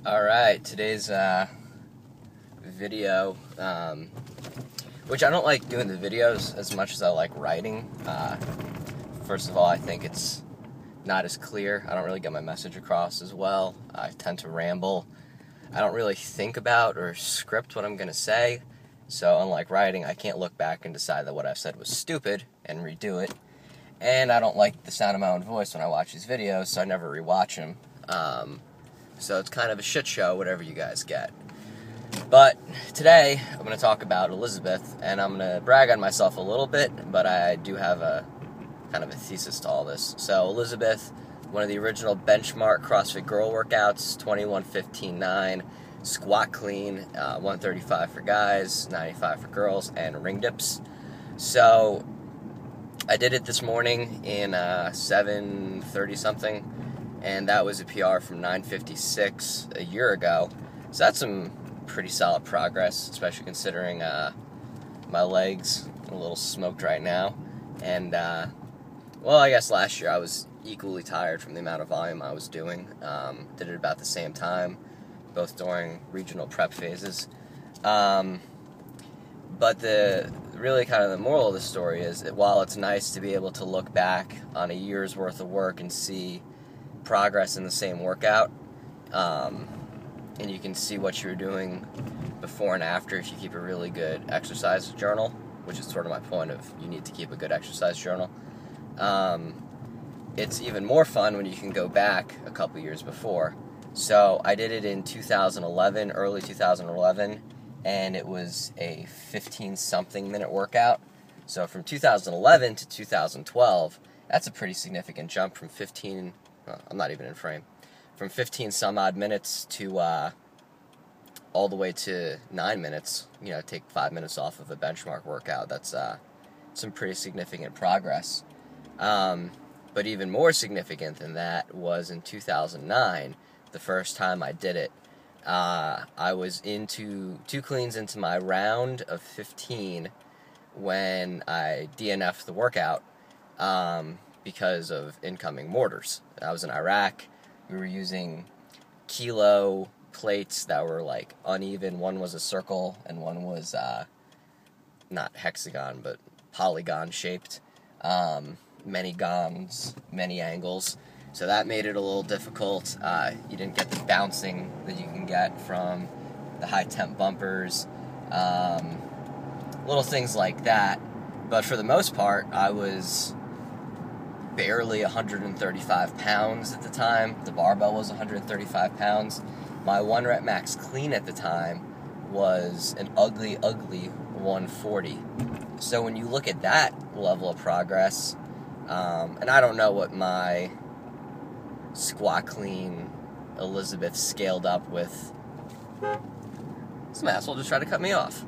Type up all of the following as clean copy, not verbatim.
Alright, today's video, which I don't like doing the videos as much as I like writing. First of all, I think it's not as clear. I don't really get my message across as well. I tend to ramble. I don't really think about or script what I'm going to say. So unlike writing, I can't look back and decide that what I've said was stupid and redo it. And I don't like the sound of my own voice when I watch these videos, so I never rewatch them. So it's kind of a shit show, whatever you guys get. But today, I'm going to talk about Elizabeth, and I'm going to brag on myself a little bit, but I do have a kind of a thesis to all this. So Elizabeth, one of the original benchmark CrossFit girl workouts, 21-15-9, squat clean, 135 for guys, 95 for girls, and ring dips. So I did it this morning in 7:30 something. And that was a PR from 9:56 a year ago. So that's some pretty solid progress, especially considering my legs are a little smoked right now. And, well, I guess last year I was equally tired from the amount of volume I was doing. Did it about the same time, both during regional prep phases. But the really kind of the moral of the story is that while it's nice to be able to look back on a year's worth of work and see progress in the same workout, and you can see what you were doing before and after if you keep a really good exercise journal, which is sort of my point of you need to keep a good exercise journal. It's even more fun when you can go back a couple years before. So I did it in 2011, early 2011, and it was a 15-something minute workout. So from 2011 to 2012, that's a pretty significant jump from 15. Well, I'm not even in frame. From 15 some odd minutes to all the way to 9 minutes. You know, take 5 minutes off of a benchmark workout. That's some pretty significant progress. But even more significant than that was in 2009, the first time I did it. I was into 2 cleans into my round of 15 when I DNF'd the workout. Because of incoming mortars. I was in Iraq. We were using kilo plates that were like uneven. One was a circle and one was not hexagon but polygon shaped. Many gons, many angles. So that made it a little difficult. You didn't get the bouncing that you can get from the high temp bumpers. Little things like that. But for the most part, I was barely 135 pounds at the time. The barbell was 135 pounds. My 1 rep max clean at the time was an ugly 140. So when you look at that level of progress, and I don't know what my squat clean Elizabeth scaled up with. Some asshole just tried to cut me off.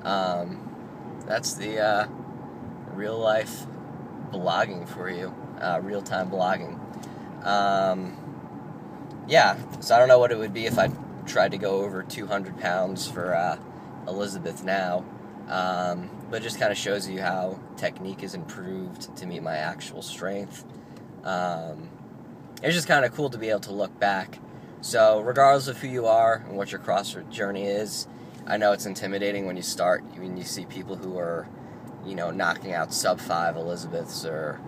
That's the real life blogging for you. Real-time blogging. Yeah, so I don't know what it would be if I tried to go over 200 pounds for Elizabeth now, but it just kind of shows you how technique is improved to meet my actual strength. It's just kind of cool to be able to look back. So regardless of who you are and what your CrossFit journey is, I know it's intimidating when you start, when you see people who are, you know, knocking out sub-5 Elizabeths or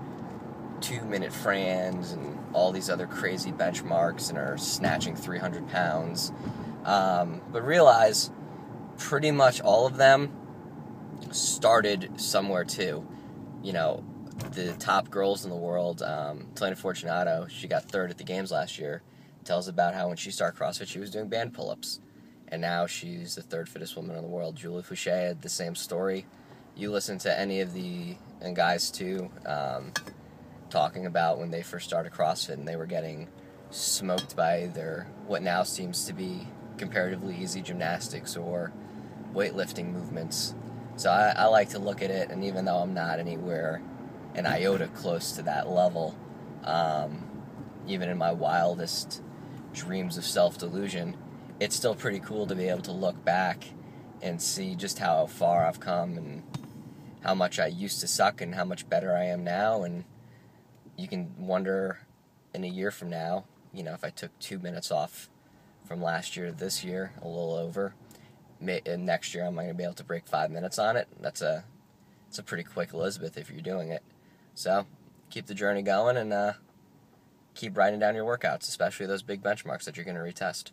2-minute Frans and all these other crazy benchmarks and are snatching 300 pounds. But realize pretty much all of them started somewhere too. You know, the top girls in the world, Talena Fortunato, she got 3rd at the games last year, tells about how when she started CrossFit she was doing band pull-ups. And now she's the 3rd fittest woman in the world. Julie Fouché had the same story. You listen to any of the, and guys too, talking about when they first started CrossFit and they were getting smoked by their what now seems to be comparatively easy gymnastics or weightlifting movements. So I like to look at it, and even though I'm not anywhere an iota close to that level, even in my wildest dreams of self-delusion, it's still pretty cool to be able to look back and see just how far I've come and how much I used to suck and how much better I am now. And you can wonder in a year from now, you know, if I took 2 minutes off from last year to this year, a little over. And next year I'm going to be able to break 5 minutes on it. It's a pretty quick Elizabeth if you're doing it. So keep the journey going and keep writing down your workouts, especially those big benchmarks that you're going to retest.